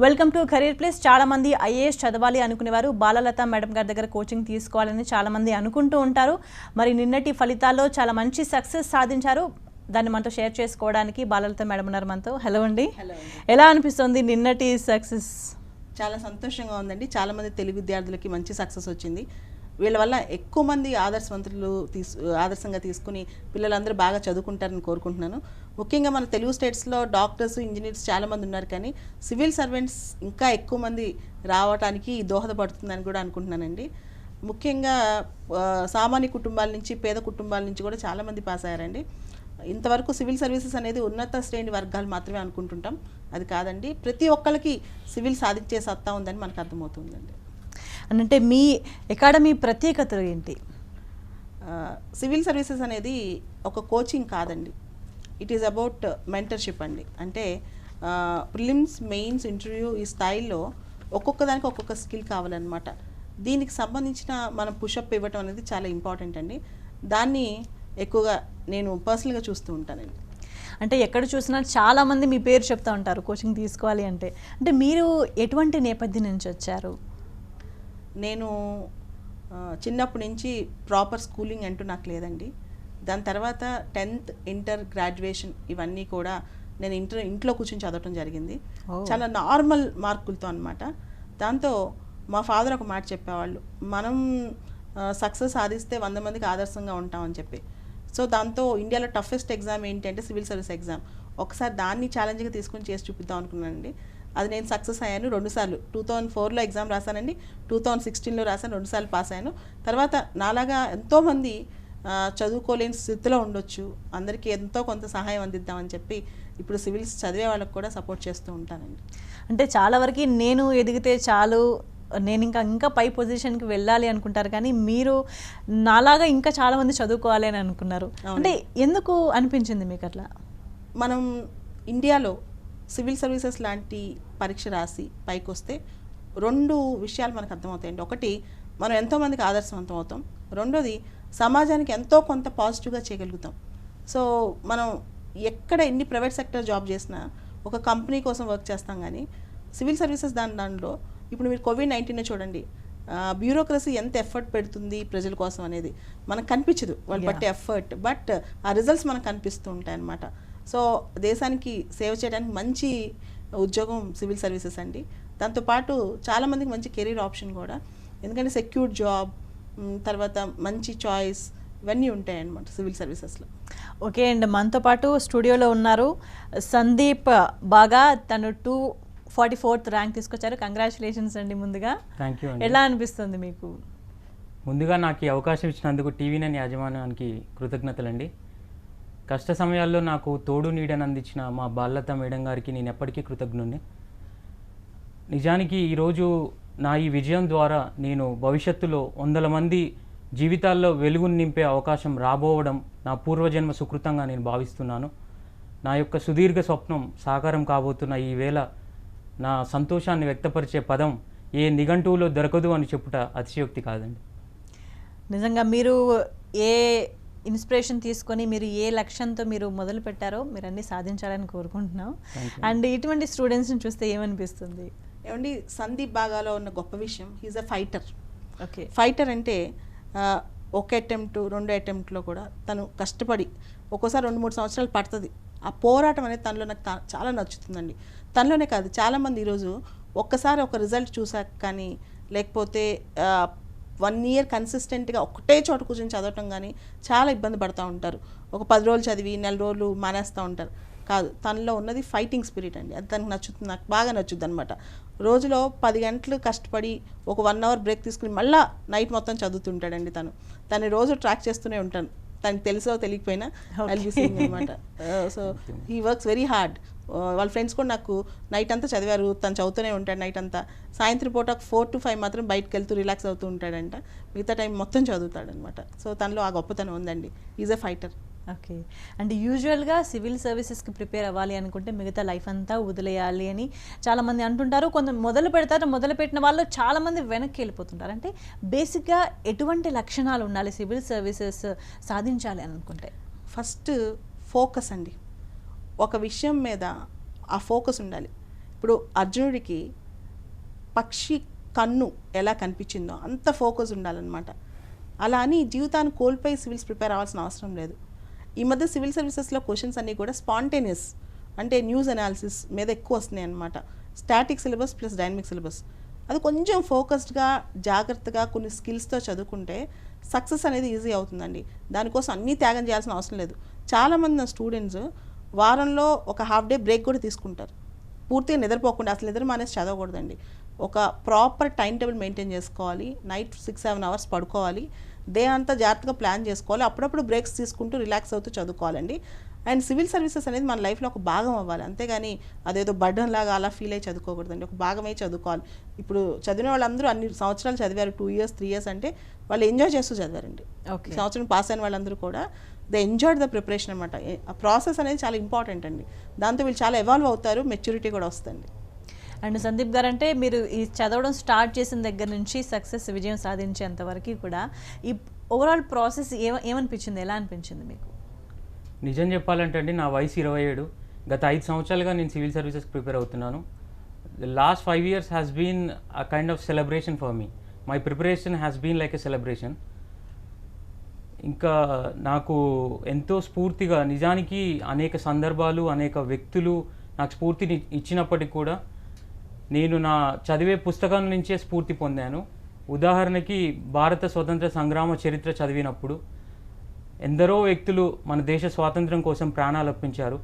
Welcome to career place. చాలా మంది IAS చదవాలి అనుకునేవారు బాలలత మేడం గారి దగ్గర కోచింగ్ తీసుకోవాలని చాలా మంది అనుకుంటూ ఉంటారు. మరి నిన్నటి ఫలితాల్లో చాలా మంచి సక్సెస్ సాధించారు. దాన్ని మనతో షేర్ చేసుకోవడానికి బాలలత మేడం ఉన్నారు మనతో. హలో అండి. ఎలా అనిపిస్తుంది నిన్నటి సక్సెస్? చాలా సంతోషంగా ఉందండి. చాలా మంది తెలుగు విద్యార్థులకి మంచి సక్సెస్ వచ్చింది. వీళ్ళ వల్ల ఎక్కువ మంది ఆదర్శవంతులు ఆదర్శంగా తీసుకుని పిల్లలందరూ బాగా చదువుకుంటారని కోరుకుంటున్నాను. ముఖ్యంగా మన తెలుగు స్టేట్స్లో డాక్టర్స్, ఇంజనీర్స్ చాలామంది ఉన్నారు, కానీ సివిల్ సర్వెంట్స్ ఇంకా ఎక్కువ మంది రావడానికి దోహదపడుతుందని కూడా అనుకుంటున్నానండి. ముఖ్యంగా సామాన్య కుటుంబాల నుంచి, పేద కుటుంబాల నుంచి కూడా చాలామంది పాస్ అయ్యారండి. ఇంతవరకు సివిల్ సర్వీసెస్ అనేది ఉన్నత శ్రేణి వర్గాలు మాత్రమే అనుకుంటుంటాం. అది కాదండి, ప్రతి ఒక్కరికి సివిల్ సాధించే సత్తా ఉందని మనకు అర్థమవుతుందండి. అంటే మీ అకాడమీ ప్రత్యేకతలు ఏంటి? సివిల్ సర్వీసెస్ అనేది ఒక కోచింగ్ కాదండి, ఇట్ ఈస్ అబౌట్ మెంటర్షిప్ అండి. అంటే ప్రిలిమ్స్, మెయిన్స్, ఇంటర్వ్యూ ఈ స్థాయిలో ఒక్కొక్క దానికి ఒక్కొక్క స్కిల్ కావాలన్నమాట. దీనికి సంబంధించిన మనం పుషప్ ఇవ్వటం అనేది చాలా ఇంపార్టెంట్ అండి. దాన్ని ఎక్కువగా నేను పర్సనల్గా చూస్తూ ఉంటానండి. అంటే ఎక్కడ చూసినా చాలామంది మీ పేరు చెప్తూ ఉంటారు కోచింగ్ తీసుకోవాలి అంటే. అంటే మీరు ఎటువంటి నేపథ్యం నుంచి వచ్చారు? నేను చిన్నప్పటి నుంచి ప్రాపర్ స్కూలింగ్ అంటూ నాకు లేదండి. దాని తర్వాత 10th, ఇంటర్, గ్రాడ్యుయేషన్ ఇవన్నీ కూడా నేను ఇంట్లో కూర్చొని చదవటం జరిగింది. చాలా నార్మల్ మార్కులతో అనమాట. దాంతో మా ఫాదర్ ఒక మాట చెప్పేవాళ్ళు, మనం సక్సెస్ సాధిస్తే 100 మందికి ఆదర్శంగా ఉంటామని చెప్పి. సో దాంతో ఇండియాలో టఫెస్ట్ ఎగ్జామ్ ఏంటంటే సివిల్ సర్వీస్ ఎగ్జామ్. ఒకసారి దాన్ని ఛాలెంజ్గా తీసుకొని చేసి చూపిద్దాం అనుకున్నానండి. అది నేను సక్సెస్ అయ్యాను 2 సార్లు. 2004లో ఎగ్జామ్ రాశానండి, 2016లో రాశాను, 2 సార్లు పాస్ అయ్యాను. తర్వాత నాలాగా ఎంతోమంది చదువుకోలేని స్థితిలో ఉండొచ్చు, అందరికీ ఎంతో కొంత సహాయం అందిద్దామని చెప్పి ఇప్పుడు సివిల్స్ చదివే వాళ్ళకి కూడా సపోర్ట్ చేస్తూ ఉంటానండి. అంటే చాలా వరకు నేను ఎదిగితే చాలు, నేను ఇంకా పై పొజిషన్కి వెళ్ళాలి అనుకుంటారు, కానీ మీరు నాలాగా ఇంకా చాలామంది చదువుకోవాలి అని అనుకున్నారు. అంటే ఎందుకు అనిపించింది మీకు అట్లా? మనం ఇండియాలో సివిల్ సర్వీసెస్ లాంటి పరీక్ష రాసి పైకి వస్తే 2 విషయాలు మనకు అర్థమవుతాయండి. ఒకటి, మనం ఎంతోమందికి ఆదర్శవంతం అవుతాం. రెండోది, సమాజానికి ఎంతో కొంత పాజిటివ్గా చేయగలుగుతాం. సో మనం ఎక్కడ ఎన్ని ప్రైవేట్ సెక్టర్ జాబ్ చేసినా ఒక కంపెనీ కోసం వర్క్ చేస్తాం, కానీ సివిల్ సర్వీసెస్ దానిలో ఇప్పుడు మీరు కోవిడ్-19 చూడండి, బ్యూరోక్రసీ ఎంత ఎఫర్ట్ పెడుతుంది ప్రజల కోసం అనేది మనకు కనిపించదు, వాళ్ళు పట్టే ఎఫర్ట్, బట్ ఆ రిజల్ట్స్ మనకు కనిపిస్తూ ఉంటాయి అన్నమాట. సో దేశానికి సేవ చేయడానికి మంచి ఉద్యోగం సివిల్ సర్వీసెస్ అండి. దాంతోపాటు చాలామందికి మంచి కెరీర్ ఆప్షన్ కూడా, ఎందుకంటే సెక్యూర్డ్ జాబ్, తర్వాత మంచి చాయిస్, ఇవన్నీ ఉంటాయి అన్నమాట సివిల్ సర్వీసెస్లో. ఓకే అండ్ మనతో పాటు స్టూడియోలో ఉన్నారు సందీప్. బాగా తను 244th ర్యాంక్ తీసుకొచ్చారు. కంగ్రాచులేషన్స్ అండి. ముందుగా థ్యాంక్ యూ. ఎలా అనిపిస్తుంది మీకు? ముందుగా నాకు ఈ అవకాశం ఇచ్చినందుకు TV9 యాజమాన్యానికి కృతజ్ఞతలండి. కష్ట సమయాల్లో నాకు తోడు నీడని అందించిన మా బాలలత మేడం గారికి నేను ఎప్పటికీ కృతజ్ఞుడిని. నిజానికి ఈరోజు నా ఈ విజయం ద్వారా నేను భవిష్యత్తులో 100 మంది జీవితాల్లో వెలుగును నింపే అవకాశం రాబోవడం నా పూర్వజన్మ సుకృతంగా నేను భావిస్తున్నాను. నా యొక్క సుదీర్ఘ స్వప్నం సాకారం కాబోతున్న ఈ వేళ నా సంతోషాన్ని వ్యక్తపరిచే పదం ఏ నిఘంటువులో దొరకదు అని చెప్పుట అతిశయోక్తి కాదండి. నిజంగా మీరు ఏ ఇన్స్పిరేషన్ తీసుకొని మీరు ఏ లక్ష్యంతో మీరు మొదలు పెట్టారో మీరు అన్నీ సాధించాలని కోరుకుంటున్నాం. అండ్ ఇటువంటి స్టూడెంట్స్ని చూస్తే ఏమనిపిస్తుంది? ఏమండి, సందీప్ బాగాలో ఉన్న గొప్ప విషయం, he's a fighter. Okay, fighter అంటే ఒక అటెంప్ట్, 2 అటెంప్ట్లో కూడా తను కష్టపడి, ఒక్కోసారి 2-3 సంవత్సరాలు పడుతుంది. ఆ పోరాటం అనేది తనలో నాకు చాలా నచ్చుతుందండి. తనలోనే కాదు, చాలామంది ఈరోజు ఒక్కసారి ఒక రిజల్ట్ చూసాక కానీ, లేకపోతే 1 year కన్సిస్టెంట్గా ఒకటే చోట కూర్చొని చదవటం కానీ చాలా ఇబ్బంది పడుతూ ఉంటారు. ఒక 10 రోజులు చదివి 4 రోజులు మానేస్తూ ఉంటారు. కాదు, తనలో ఉన్నది ఫైటింగ్ స్పిరిట్ అండి. అది తనకు నచ్చుతుంది, నాకు బాగా నచ్చుద్ది అనమాట. రోజులో 10 గంటలు కష్టపడి ఒక 1 hour బ్రేక్ తీసుకుని మళ్ళీ నైట్ మొత్తం చదువుతుంటాడండి. తను రోజు ట్రాక్ చేస్తూనే ఉంటాను, తనకు తెలుసో తెలియకపోయినా అనమాట. So he works very hard. వాళ్ళ ఫ్రెండ్స్ కూడా నాకు నైట్ అంతా చదివారు, తను చదువుతూనే ఉంటాడు నైట్ అంతా. సాయంత్రం పూట 4 to 5 మాత్రం బయటకు వెళ్తూ రిలాక్స్ అవుతూ ఉంటాడంట, మిగతా టైం మొత్తం చదువుతాడనమాట. సో తనలో ఆ గొప్పతనం ఉందండి. Is a fighter. ఓకే, అంటే యూజువల్గా సివిల్ సర్వీసెస్కి ప్రిపేర్ అవ్వాలి అనుకుంటే మిగతా లైఫ్ అంతా వదిలేయాలి అని చాలామంది అంటుంటారు. కొంత మొదలు పెట్టిన వాళ్ళు చాలామంది వెనక్కి వెళ్ళిపోతుంటారు. అంటే బేసిక్గా ఎటువంటి లక్షణాలు ఉండాలి సివిల్ సర్వీసెస్ సాధించాలి అని అనుకుంటే? ఫస్ట్ ఫోకస్ అండి. ఒక విషయం మీద ఆ ఫోకస్ ఉండాలి. ఇప్పుడు అర్జునుడికి పక్షి కన్ను ఎలా కనిపించిందో అంత ఫోకస్ ఉండాలన్నమాట. అలా అని జీవితాన్ని కోల్పోయి సివిల్స్ ప్రిపేర్ అవ్వాల్సిన అవసరం లేదు. ఈ మధ్య సివిల్ సర్వీసెస్లో క్వశ్చన్స్ అన్నీ కూడా స్పాంటేనియస్, అంటే న్యూస్ అనాలిసిస్ మీద ఎక్కువ వస్తున్నాయి అన్నమాట. Static syllabus plus dynamic syllabus, అది కొంచెం ఫోకస్డ్గా జాగ్రత్తగా కొన్ని స్కిల్స్తో చదువుకుంటే సక్సెస్ అనేది ఈజీ అవుతుందండి. దానికోసం అన్నీ త్యాగం చేయాల్సిన అవసరం లేదు. చాలామంది నా స్టూడెంట్స్ వారంలో ఒక హాఫ్ డే బ్రేక్ కూడా తీసుకుంటారు, పూర్తిగా నిద్రపోకుండా. అసలు నిద్ర మానేసి చదవకూడదండి. ఒక ప్రాపర్ టైం టేబుల్ మెయింటైన్ చేసుకోవాలి, నైట్ 6-7 అవర్స్ పడుకోవాలి, డే అంతా జాగ్రత్తగా ప్లాన్ చేసుకోవాలి, అప్పుడప్పుడు బ్రేక్స్ తీసుకుంటూ రిలాక్స్ అవుతూ చదువుకోవాలండి. అండ్ సివిల్ సర్వీసెస్ అనేది మన లైఫ్లో ఒక భాగం అవ్వాలి, అంతేగాని అదేదో బర్డన్ లాగా అలా ఫీల్ అయ్యి చదువుకోకూడదండి. ఒక భాగమై చదువుకోవాలి. ఇప్పుడు చదివిన వాళ్ళందరూ అన్ని సంవత్సరాలు చదివారు, 2 years 3 years అంటే వాళ్ళు ఎంజాయ్ చేస్తూ చదివారండి. ఓకే. సంవత్సరం పాస్ అయిన వాళ్ళందరూ కూడా దే ఎంజాయ్డ్ ద ప్రిపరేషన్ అనమాట. ఆ ప్రాసెస్ అనేది చాలా ఇంపార్టెంట్ అండి. దాంతో వీళ్ళు చాలా ఎవాల్వ్ అవుతారు, మెచ్యూరిటీ కూడా వస్తుంది. అండ్ సందీప్ గారు, అంటే మీరు ఈ చదవడం స్టార్ట్ చేసిన దగ్గర నుంచి సక్సెస్ విజయం సాధించేంత వరకు కూడా ఈ ఓవరాల్ ప్రాసెస్ ఏమనిపించింది, ఎలా అనిపించింది మీకు? నిజం చెప్పాలంటే అండి, నా వయసు 27. గత 5 సంవత్సరాలుగా నేను సివిల్ సర్వీసెస్ ప్రిపేర్ అవుతున్నాను. The last 5 years has been a kind of celebration for me. My preparation has been like a celebration. ఇంకా నాకు ఎంతో స్ఫూర్తిగా, నిజానికి అనేక సందర్భాలు, అనేక వ్యక్తులు నాకు స్ఫూర్తిని ఇచ్చినప్పటికీ కూడా నేను నా చదివే పుస్తకం నుంచే స్ఫూర్తి పొందాను. ఉదాహరణకి భారత స్వతంత్ర సంగ్రామ చరిత్ర చదివినప్పుడు ఎందరో వ్యక్తులు మన దేశ స్వాతంత్రం కోసం ప్రాణాలు అర్పించారు.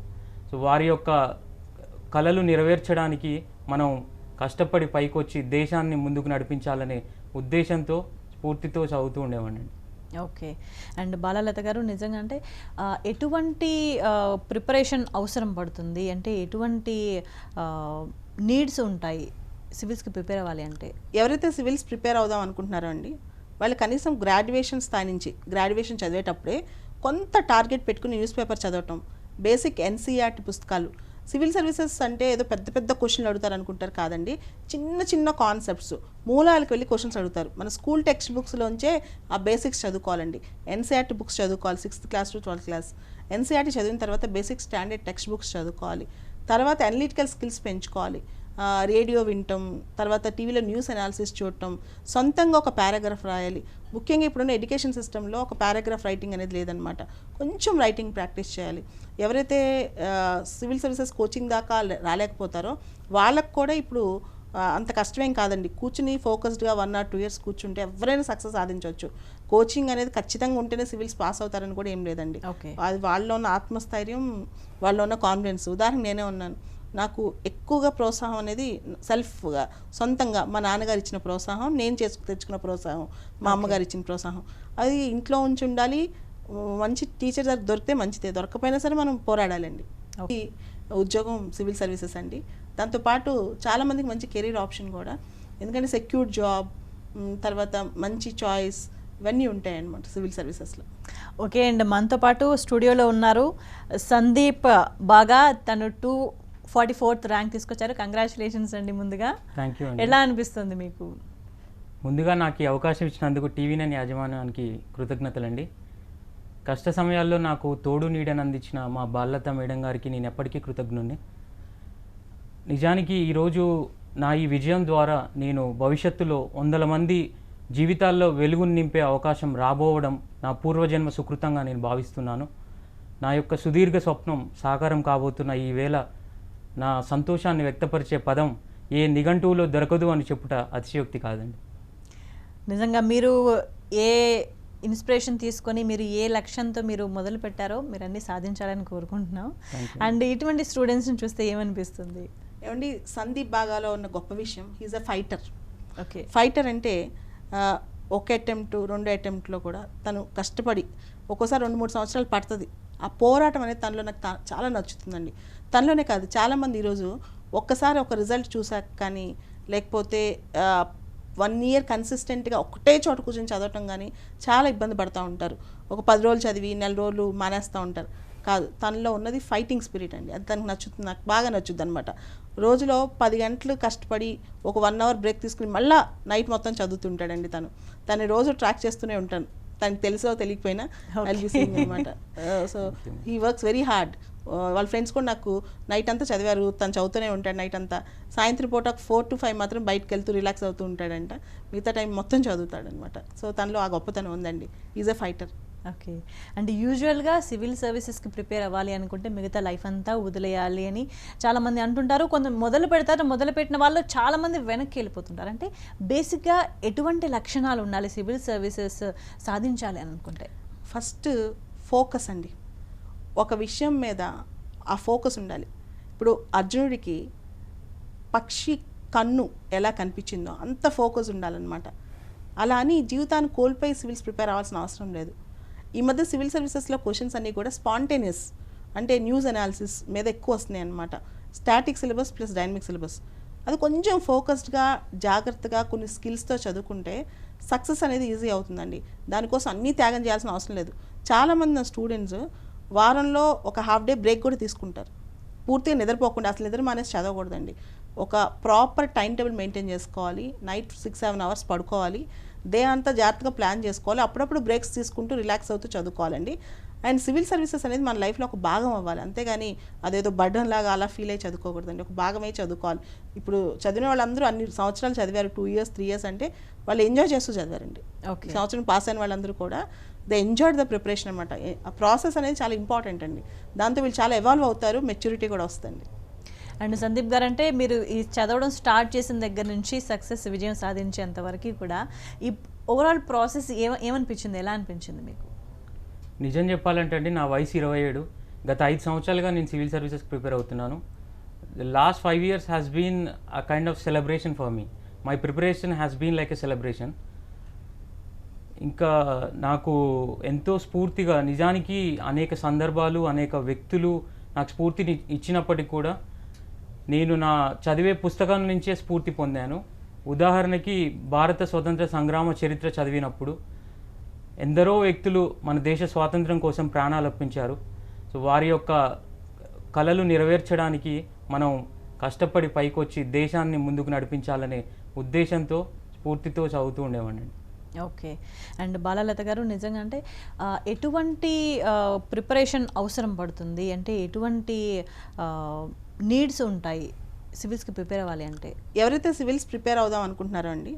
సో వారి యొక్క కలలు నెరవేర్చడానికి మనం కష్టపడి పైకొచ్చి దేశాన్ని ముందుకు నడిపించాలనే ఉద్దేశంతో, స్ఫూర్తితో చదువుతూ ఉండేవాడిని. ఓకే. అండ్ బాలలత గారు, నిజంగా అంటే ఎటువంటి ప్రిపరేషన్ అవసరం పడుతుంది, అంటే ఎటువంటి నీడ్స్ ఉంటాయి సివిల్స్కి ప్రిపేర్ అవ్వాలి అంటే? ఎవరైతే సివిల్స్ ప్రిపేర్ అవుదాం అనుకుంటున్నారో అండి, వాళ్ళు కనీసం గ్రాడ్యుయేషన్ స్థాయి నుంచి, గ్రాడ్యుయేషన్ చదివేటప్పుడే కొంత టార్గెట్ పెట్టుకుని న్యూస్ పేపర్ చదవటం, బేసిక్ ఎన్సీఆర్టీ పుస్తకాలు. సివిల్ సర్వీసెస్ అంటే ఏదో పెద్ద పెద్ద క్వశ్చన్లు అడుగుతారు అనుకుంటారు, కాదండి. చిన్న చిన్న కాన్సెప్ట్స్, మూలాలకు వెళ్ళి క్వశ్చన్స్ అడుగుతారు. మన స్కూల్ టెక్స్ట్ బుక్స్లోంచే ఆ బేసిక్స్ చదువుకోవాలండి. ఎన్సీఆర్టీ బుక్స్ చదువుకోవాలి 6th class to 12th class. NCERT చదివిన తర్వాత బేసిక్ స్టాండర్డ్ టెక్స్ట్ బుక్స్ చదువుకోవాలి. తర్వాత అనలిటికల్ స్కిల్స్ పెంచుకోవాలి. రేడియో వినటం, తర్వాత టీవీలో న్యూస్ అనాలిసిస్ చూడటం, సొంతంగా ఒక పారాగ్రాఫ్ రాయాలి. ముఖ్యంగా ఇప్పుడున్న ఎడ్యుకేషన్ సిస్టంలో ఒక పారాగ్రాఫ్ రైటింగ్ అనేది లేదనమాట. కొంచెం రైటింగ్ ప్రాక్టీస్ చేయాలి. ఎవరైతే సివిల్ సర్వీసెస్ కోచింగ్ దాకా రాలేకపోతారో వాళ్ళకు కూడా ఇప్పుడు అంత కష్టమేం కాదండి. కూర్చుని ఫోకస్డ్గా 1 or 2 years కూర్చుంటే ఎవరైనా సక్సెస్ సాధించవచ్చు. కోచింగ్ అనేది ఖచ్చితంగా ఉంటేనే సివిల్స్ పాస్ అవుతారని కూడా ఏం లేదండి. అది వాళ్ళలో ఉన్న ఆత్మస్థైర్యం, వాళ్ళలో ఉన్న కాన్ఫిడెన్స్. ఉదాహరణ నేనే ఉన్నాను. నాకు ఎక్కువగా ప్రోత్సాహం అనేది సెల్ఫ్గా, సొంతంగా మా నాన్నగారు ఇచ్చిన ప్రోత్సాహం, నేను తెచ్చుకున్న ప్రోత్సాహం, మా అమ్మగారు ఇచ్చిన ప్రోత్సాహం. అది ఇంట్లో ఉంచి ఉండాలి. మంచి టీచర్ దొరికితే మంచిదే, దొరకపోయినా సరే మనం పోరాడాలండి. ఈ ఉద్యోగం సివిల్ సర్వీసెస్ అండి. దాంతోపాటు చాలామందికి మంచి కెరీర్ ఆప్షన్ కూడా, ఎందుకంటే సెక్యూర్డ్ జాబ్, తర్వాత మంచి చాయిస్, ఇవన్నీ ఉంటాయి అన్నమాట సివిల్ సర్వీసెస్లో. ఓకే. అండ్ మనతో పాటు స్టూడియోలో ఉన్నారు సందీప్ బాగా. తను 244th ర్యాంక్ తీసుకొచ్చారు. కంగ్రాచులేషన్స్ అండి. ముందుగా థ్యాంక్ యూ అండి. ఎలా అనిపిస్తుంది మీకు? ముందుగా నాకు ఈ అవకాశం ఇచ్చినందుకు టీవీ9 యాజమాన్యానికి కృతజ్ఞతలండి. కష్ట సమయాల్లో నాకు తోడు నీడని అందించిన మా బాలలత మేడం గారికి నేను ఎప్పటికీ కృతజ్ఞుడిని. నిజానికి ఈరోజు నా ఈ విజయం ద్వారా నేను భవిష్యత్తులో 100 మంది జీవితాల్లో వెలుగును నింపే అవకాశం రాబోవడం నా పూర్వజన్మ సుకృతంగా నేను భావిస్తున్నాను. నా యొక్క సుదీర్ఘ స్వప్నం సాకారం కాబోతున్న ఈ వేళ నా సంతోషాన్ని వ్యక్తపరిచే పదం ఏ నిఘంటువులో దొరకదు అని చెప్పుట అతిశయోక్తి కాదండి. నిజంగా మీరు ఏ ఇన్స్పిరేషన్ తీసుకొని మీరు ఏ లక్ష్యంతో మీరు మొదలు పెట్టారో మీరు అన్నీ సాధించాలని కోరుకుంటున్నాం. అండ్ ఇటువంటి స్టూడెంట్స్ని చూస్తే ఏమనిపిస్తుంది? ఏమండి, సందీప్ బాగాలో ఉన్న గొప్ప విషయం, he's a fighter. Okay. Fighter అంటే ఒక అటెంప్ట్ 2 అటెంప్ట్లో కూడా తను కష్టపడి, ఒక్కోసారి 2-3 సంవత్సరాలు పడుతుంది. ఆ పోరాటం అనేది తనలో నాకు చాలా నచ్చుతుందండి. తనలోనే కాదు, చాలామంది ఈరోజు ఒక్కసారి ఒక రిజల్ట్ చూసాక కానీ, లేకపోతే 1 year కన్సిస్టెంట్గా ఒకటే చోట కూర్చొని చదవటం కానీ చాలా ఇబ్బంది పడుతూ ఉంటారు. ఒక 10 రోజులు చదివి 4 రోజులు మానేస్తూ ఉంటారు. కాదు, తనలో ఉన్నది ఫైటింగ్ స్పిరిట్ అండి. అది తనకు నచ్చుతుంది, నాకు బాగా నచ్చుద్ది అనమాట. రోజులో 10 గంటలు కష్టపడి ఒక 1 hour బ్రేక్ తీసుకుని మళ్ళీ నైట్ మొత్తం చదువుతుంటాడండి. తను రోజు ట్రాక్ చేస్తూనే ఉంటాను. తనకు తెలుసో తెలియకపోయినా అనమాట. So he works very hard. వాళ్ళ ఫ్రెండ్స్ కూడా నాకు నైట్ అంతా చదివారు, తను చదువుతూనే ఉంటాడు నైట్ అంతా. సాయంత్రం పూట 4 to 5 మాత్రం బయటకు వెళ్తూ రిలాక్స్ అవుతూ ఉంటాడంట, మిగతా టైం మొత్తం చదువుతాడనమాట. సో తనలో ఆ గొప్పతనం ఉందండి. Is a fighter. ఓకే. అంటే యూజువల్గా సివిల్ సర్వీసెస్కి ప్రిపేర్ అవ్వాలి అనుకుంటే మిగతా లైఫ్ అంతా వదిలేయాలి అని చాలామంది అంటుంటారు. కొంత మొదలు పెడతారు, మొదలుపెట్టిన వాళ్ళు చాలామంది వెనక్కి వెళ్ళిపోతుంటారు. అంటే బేసిక్గా ఎటువంటి లక్షణాలు ఉండాలి సివిల్ సర్వీసెస్ సాధించాలి అని అనుకుంటే? ఫస్ట్ ఫోకస్ అండి. ఒక విషయం మీద ఆ ఫోకస్ ఉండాలి. ఇప్పుడు అర్జునుడికి పక్షి కన్ను ఎలా కనిపించిందో అంత ఫోకస్ ఉండాలన్నమాట. అలా అని జీవితాన్ని కోల్పోయి సివిల్స్ ప్రిపేర్ అవ్వాల్సిన అవసరం లేదు. ఈ మధ్య సివిల్ సర్వీసెస్లో క్వశ్చన్స్ అన్నీ కూడా స్పాంటేనియస్, అంటే న్యూస్ అనాలిసిస్ మీద ఎక్కువ వస్తున్నాయి అన్నమాట. Static syllabus plus dynamic syllabus. అది కొంచెం ఫోకస్డ్గా జాగ్రత్తగా కొన్ని స్కిల్స్తో చదువుకుంటే సక్సెస్ అనేది ఈజీ అవుతుందండి. దానికోసం అన్నీ త్యాగం చేయాల్సిన అవసరం లేదు. చాలామంది నా స్టూడెంట్స్ వారంలో ఒక హాఫ్ డే బ్రేక్ కూడా తీసుకుంటారు, పూర్తిగా నిద్రపోకుండా. అసలు నిద్ర మానేసి చదవకూడదండి. ఒక ప్రాపర్ టైం టేబుల్ మెయింటైన్ చేసుకోవాలి, నైట్ 6-7 అవర్స్ పడుకోవాలి, డే అంతా జాగ్రత్తగా ప్లాన్ చేసుకోవాలి, అప్పుడప్పుడు బ్రేక్స్ తీసుకుంటూ రిలాక్స్ అవుతూ చదువుకోవాలండి. అండ్ సివిల్ సర్వీసెస్ అనేది మన లైఫ్లో ఒక భాగం అవ్వాలి, అంతేగాని అదేదో బర్డన్ లాగా అలా ఫీల్ అయ్యి చదువుకోకూడదండి. ఒక భాగమే చదువుకోవాలి. ఇప్పుడు చదివిన వాళ్ళందరూ అన్ని సంవత్సరాలు చదివారు, 2 years 3 years అంటే వాళ్ళు ఎంజాయ్ చేస్తూ చదివారండి. ఓకే. సంవత్సరం పాస్ అయిన వాళ్ళందరూ కూడా దే ఎంజాయ్డ్ ద ప్రిపరేషన్ అనమాట. ఆ ప్రాసెస్ అనేది చాలా ఇంపార్టెంట్ అండి. దాంతో వీళ్ళు చాలా ఎవాల్వ్ అవుతారు, మెచ్యూరిటీ కూడా వస్తుంది. అండ్ సందీప్ గారు, అంటే మీరు ఈ చదవడం స్టార్ట్ చేసిన దగ్గర నుంచి సక్సెస్ విజయం సాధించేంత వరకు కూడా ఈ ఓవరాల్ ప్రాసెస్ ఏమనిపించింది, ఎలా అనిపించింది మీకు? నిజం చెప్పాలంటే అండి, నా వయసు 27. గత 5 సంవత్సరాలుగా నేను సివిల్ సర్వీసెస్ ప్రిపేర్ అవుతున్నాను. The last 5 years has been a kind of celebration for me. My preparation has been like a celebration. ఇంకా నాకు ఎంతో స్ఫూర్తిగా, నిజానికి అనేక సందర్భాలు, అనేక వ్యక్తులు నాకు స్ఫూర్తిని ఇచ్చినప్పటికీ కూడా నేను నా చదివే పుస్తకం నుంచే స్ఫూర్తి పొందాను. ఉదాహరణకి భారత స్వతంత్ర సంగ్రామ చరిత్ర చదివినప్పుడు ఎందరో వ్యక్తులు మన దేశ స్వాతంత్రం కోసం ప్రాణాలు అర్పించారు. సో వారి యొక్క కలలు నెరవేర్చడానికి మనం కష్టపడి పైకొచ్చి దేశాన్ని ముందుకు నడిపించాలనే ఉద్దేశంతో, స్ఫూర్తితో చదువుతూ ఉండేవాడిని. ఓకే. అండ్ బాలలత గారు, నిజంగా అంటే ఎటువంటి ప్రిపరేషన్ అవసరం పడుతుంది, అంటే ఎటువంటి నీడ్స్ ఉంటాయి సివిల్స్కి ప్రిపేర్ అవ్వాలి అంటే? ఎవరైతే సివిల్స్ ప్రిపేర్ అవుదాం అనుకుంటున్నారో అండి,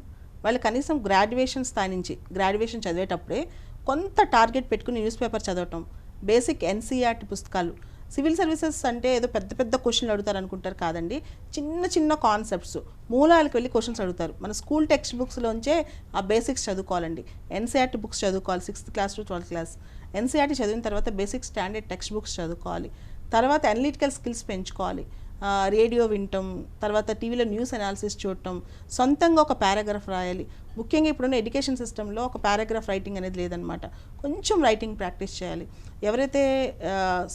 వాళ్ళు కనీసం గ్రాడ్యుయేషన్ స్థాయి నుంచి, గ్రాడ్యుయేషన్ చదివేటప్పుడే కొంత టార్గెట్ పెట్టుకుని న్యూస్ పేపర్ చదవటం, బేసిక్ NCERT పుస్తకాలు. సివిల్ సర్వీసెస్ అంటే ఏదో పెద్ద పెద్ద క్వశ్చన్లు అడుగుతారు అనుకుంటారు, కాదండి. చిన్న చిన్న కాన్సెప్ట్స్, మూలాలకు వెళ్ళి క్వశ్చన్స్ అడుగుతారు. మన స్కూల్ టెక్స్ట్ బుక్స్లోంచే ఆ బేసిక్స్ చదువుకోవాలండి. NCERT బుక్స్ చదువుకోవాలి 6th class to 12th class. NCERT చదివిన తర్వాత బేసిక్ స్టాండర్డ్ టెక్స్ట్ బుక్స్ చదువుకోవాలి. తర్వాత అనలిటికల్ స్కిల్స్ పెంచుకోవాలి. రేడియో వినటం, తర్వాత టీవీలో న్యూస్ అనాలిసిస్ చూడటం, సొంతంగా ఒక పారాగ్రాఫ్ రాయాలి. ముఖ్యంగా ఇప్పుడున్న ఎడ్యుకేషన్ సిస్టంలో ఒక పారాగ్రాఫ్ రైటింగ్ అనేది లేదనమాట. కొంచెం రైటింగ్ ప్రాక్టీస్ చేయాలి. ఎవరైతే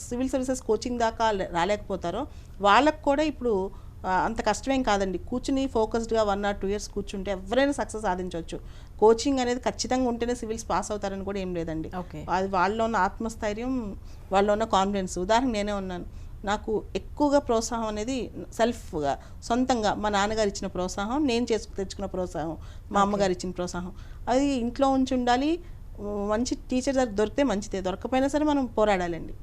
సివిల్ సర్వీసెస్ కోచింగ్ దాకా రాలేకపోతారో వాళ్ళకు కూడా ఇప్పుడు అంత కష్టమేం కాదండి. కూర్చుని ఫోకస్డ్గా 1 or 2 years కూర్చుంటే ఎవరైనా సక్సెస్ సాధించవచ్చు. కోచింగ్ అనేది ఖచ్చితంగా ఉంటేనే సివిల్స్ పాస్ అవుతారని కూడా ఏం లేదండి. అది వాళ్ళలో ఉన్న ఆత్మస్థైర్యం, వాళ్ళలో ఉన్న కాన్ఫిడెన్స్. ఉదాహరణ నేనే ఉన్నాను. నాకు ఎక్కువగా ప్రోత్సాహం అనేది సెల్ఫ్గా, సొంతంగా మా నాన్నగారు ఇచ్చిన ప్రోత్సాహం, నేను తెచ్చుకున్న ప్రోత్సాహం, మా అమ్మగారు ఇచ్చిన ప్రోత్సాహం. అది ఇంట్లో ఉంచి ఉండాలి. మంచి టీచర్ దొరికితే మంచిదే, దొరకపోయినా సరే మనం పోరాడాలండి.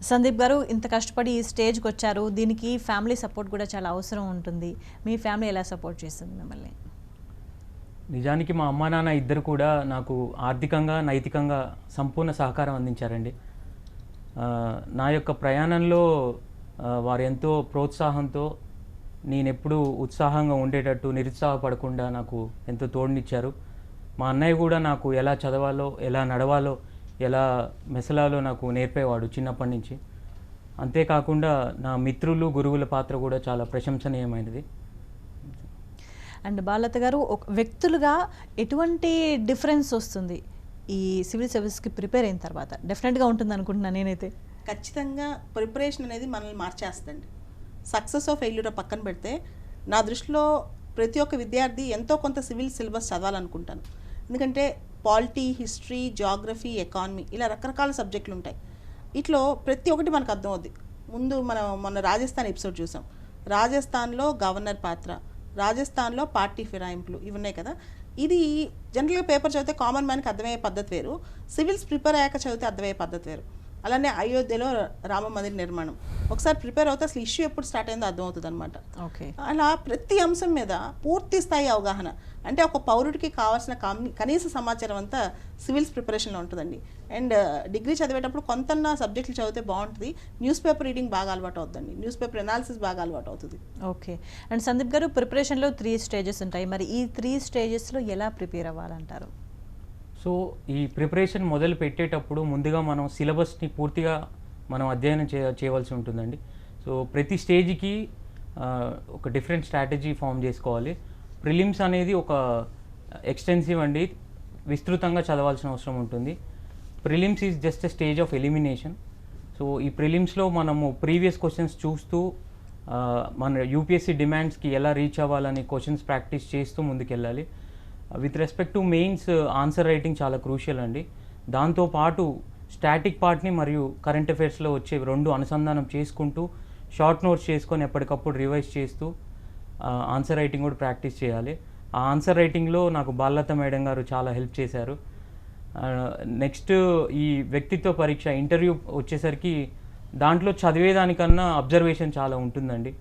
సందీప్ గారు, ఇంత కష్టపడి ఈ స్టేజ్కి వచ్చారు, దీనికి ఫ్యామిలీ సపోర్ట్ కూడా చాలా అవసరం ఉంటుంది. మీ ఫ్యామిలీ ఎలా సపోర్ట్ చేస్తుంది మిమ్మల్ని? నిజానికి మా అమ్మా నాన్న ఇద్దరు కూడా నాకు ఆర్థికంగా, నైతికంగా సంపూర్ణ సహకారం అందించారండి. నా యొక్క ప్రయాణంలో వారు ఎంతో ప్రోత్సాహంతో, నేను ఎప్పుడూ ఉత్సాహంగా ఉండేటట్టు, నిరుత్సాహపడకుండా నాకు ఎంతో తోడునిచ్చారు. మా అన్నయ్య కూడా నాకు ఎలా చదవాలో, ఎలా నడవాలో, ఎలా మెసలాలో నాకు నేర్పేవాడు చిన్నప్పటి నుంచి. అంతేకాకుండా నా మిత్రులు, గురువుల పాత్ర కూడా చాలా ప్రశంసనీయమైనది. అండ్ బాలలత గారు, ఒక వ్యక్తులుగా ఎటువంటి డిఫరెన్స్ వస్తుంది ఈ సివిల్ సర్వీస్కి ప్రిపేర్ అయిన తర్వాత? డెఫినెట్గా ఉంటుంది అనుకుంటున్నాను నేనైతే. ఖచ్చితంగా ప్రిపరేషన్ అనేది మనల్ని మార్చేస్తుంది. సక్సెస్ ఆఫ్ ఫెయిల్యూర్ పక్కన పెడితే, నా దృష్టిలో ప్రతి ఒక్క విద్యార్థి ఎంతో కొంత సివిల్ సిలబస్ చదవాలనుకుంటాను. ఎందుకంటే పాలిటీ, హిస్టరీ, జాగ్రఫీ, ఎకానమీ ఇలా రకరకాల సబ్జెక్టులు ఉంటాయి. ఇట్లో ప్రతి ఒక్కటి మనకు అర్థమవుద్ది. ముందు మనం మొన్న రాజస్థాన్ ఎపిసోడ్ చూసాం. రాజస్థాన్లో గవర్నర్ పాత్ర, రాజస్థాన్లో పార్టీ ఫిరాయింపులు, ఇవి ఉన్నాయి కదా. ఇది జనరల్గా పేపర్ చదివితే కామన్ మ్యాన్కి అర్థమయ్యే పద్ధతి వేరు, సివిల్స్ ప్రిపేర్ అయ్యాక చదివితే అర్థమయ్యే పద్ధతి వేరు. అలానే అయోధ్యలో రామ మందిర నిర్మాణం. ఒకసారి ప్రిపేర్ అవుతే అసలు ఇష్యూ ఎప్పుడు స్టార్ట్ అయిందో అర్థమవుతుంది అనమాట. ఓకే. అలా ప్రతి అంశం మీద పూర్తి స్థాయి అవగాహన, అంటే ఒక పౌరుడికి కావాల్సిన కనీస సమాచారం అంతా సివిల్స్ ప్రిపరేషన్లో ఉంటుందండి. అండ్ డిగ్రీ చదివేటప్పుడు కొంతన్నా సబ్జెక్టులు చదివితే బాగుంటుంది. న్యూస్ పేపర్ రీడింగ్ బాగా అలవాటు అవుతుందండి, న్యూస్ పేపర్ అనాలిసిస్ బాగా అలవాటు అవుతుంది. ఓకే. అండ్ సందీప్ గారు, ప్రిపరేషన్లో 3 స్టేజెస్ ఉంటాయి. మరి ఈ 3 స్టేజెస్లో ఎలా ప్రిపేర్ అవ్వాలంటారు? సో ఈ ప్రిపరేషన్ మొదలు పెట్టేటప్పుడు ముందుగా మనం సిలబస్ని పూర్తిగా మనం అధ్యయనం చేయవలసి ఉంటుందండి. సో ప్రతి స్టేజ్కి ఒక డిఫరెంట్ స్ట్రాటజీ ఫామ్ చేసుకోవాలి. ప్రిలిమ్స్ అనేది ఒక ఎక్స్టెన్సివ్ అండి, విస్తృతంగా చదవాల్సిన అవసరం ఉంటుంది. Prelims is just a stage of elimination. So ఈ ప్రిలిమ్స్లో మనము ప్రీవియస్ క్వశ్చన్స్ చూస్తూ మన యూపీఎస్సీ డిమాండ్స్కి ఎలా రీచ్ అవ్వాలని క్వశ్చన్స్ ప్రాక్టీస్ చేస్తూ ముందుకెళ్ళాలి. With respect to mains answer writing చాలా క్రూషియల్ అండి. దాంతోపాటు స్టాటిక్ పార్ట్ని మరియు కరెంట్ అఫైర్స్లో వచ్చే 2 అనుసంధానం చేసుకుంటూ షార్ట్ నోట్స్ చేసుకొని ఎప్పటికప్పుడు రివైజ్ చేస్తూ ఆన్సర్ రైటింగ్ కూడా ప్రాక్టీస్ చేయాలి. ఆ ఆన్సర్ రైటింగ్లో నాకు బాలలత మేడం గారు చాలా హెల్ప్ చేశారు. నెక్స్ట్ ఈ వ్యక్తిత్వ పరీక్ష ఇంటర్వ్యూ వచ్చేసరికి దాంట్లో చదివేదానికన్నా అబ్జర్వేషన్ చాలా ఉంటుందండి.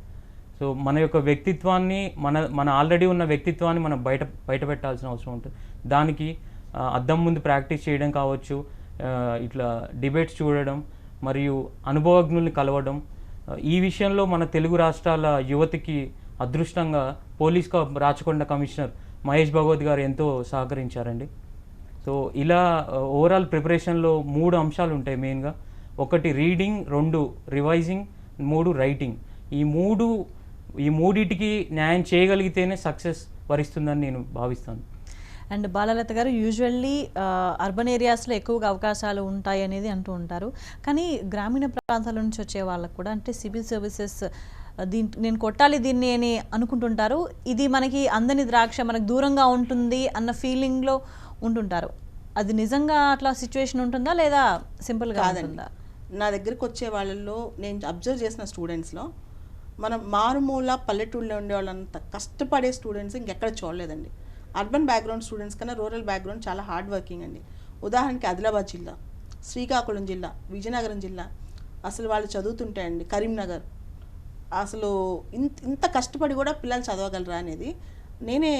సో మన యొక్క వ్యక్తిత్వాన్ని మన ఆల్రెడీ ఉన్న వ్యక్తిత్వాన్ని మనం బయట పెట్టాల్సిన అవసరం ఉంటుంది. దానికి అద్దం ముందు ప్రాక్టీస్ చేయడం కావచ్చు, ఇట్లా డిబేట్స్ చూడడం మరియు అనుభవజ్ఞుల్ని కలవడం. ఈ విషయంలో మన తెలుగు రాష్ట్రాల యువతికి అదృష్టంగా రాచకొండ కమిషనర్ మహేష్ భగవత్ గారు ఎంతో సహకరించారండి. సో ఇలా ఓవరాల్ ప్రిపరేషన్లో 3 అంశాలు ఉంటాయి మెయిన్గా. 1 రీడింగ్, 2 రివైజింగ్, 3 రైటింగ్. ఈ మూడిటికి న్యాయం చేయగలిగితేనే సక్సెస్ వరిస్తుందని నేను భావిస్తాను. అండ్ బాలలత గారు, యూజువల్లీ అర్బన్ ఏరియాస్లో ఎక్కువగా అవకాశాలు ఉంటాయి అనేది అంటూ ఉంటారు. కానీ గ్రామీణ ప్రాంతాల నుంచి వచ్చే వాళ్ళకు కూడా, అంటే సివిల్ సర్వీసెస్ నేను కొట్టాలి దీన్ని అని అనుకుంటుంటారు. ఇది మనకి అందని ద్రాక్ష, మనకు దూరంగా ఉంటుంది అన్న ఫీలింగ్లో ఉంటుంటారు. అది నిజంగా అట్లా సిచ్యువేషన్ ఉంటుందా లేదా సింపుల్గా ఉంటుందా? నా దగ్గరికి వచ్చే వాళ్ళల్లో నేను అబ్జర్వ్ చేసిన స్టూడెంట్స్లో మనం మారుమూల పల్లెటూళ్ళలో ఉండే వాళ్ళంత కష్టపడే స్టూడెంట్స్ ఇంకెక్కడ చూడలేదండి. అర్బన్ బ్యాక్గ్రౌండ్ స్టూడెంట్స్ కన్నా రూరల్ బ్యాక్గ్రౌండ్ చాలా హార్డ్ వర్కింగ్ అండి. ఉదాహరణకి ఆదిలాబాద్ జిల్లా, శ్రీకాకుళం జిల్లా, విజయనగరం జిల్లా, అసలు వాళ్ళు చదువుతుంటే అండి, కరీంనగర్, అసలు ఇంత కష్టపడి కూడా పిల్లలు చదవగలరా అనేది నేనే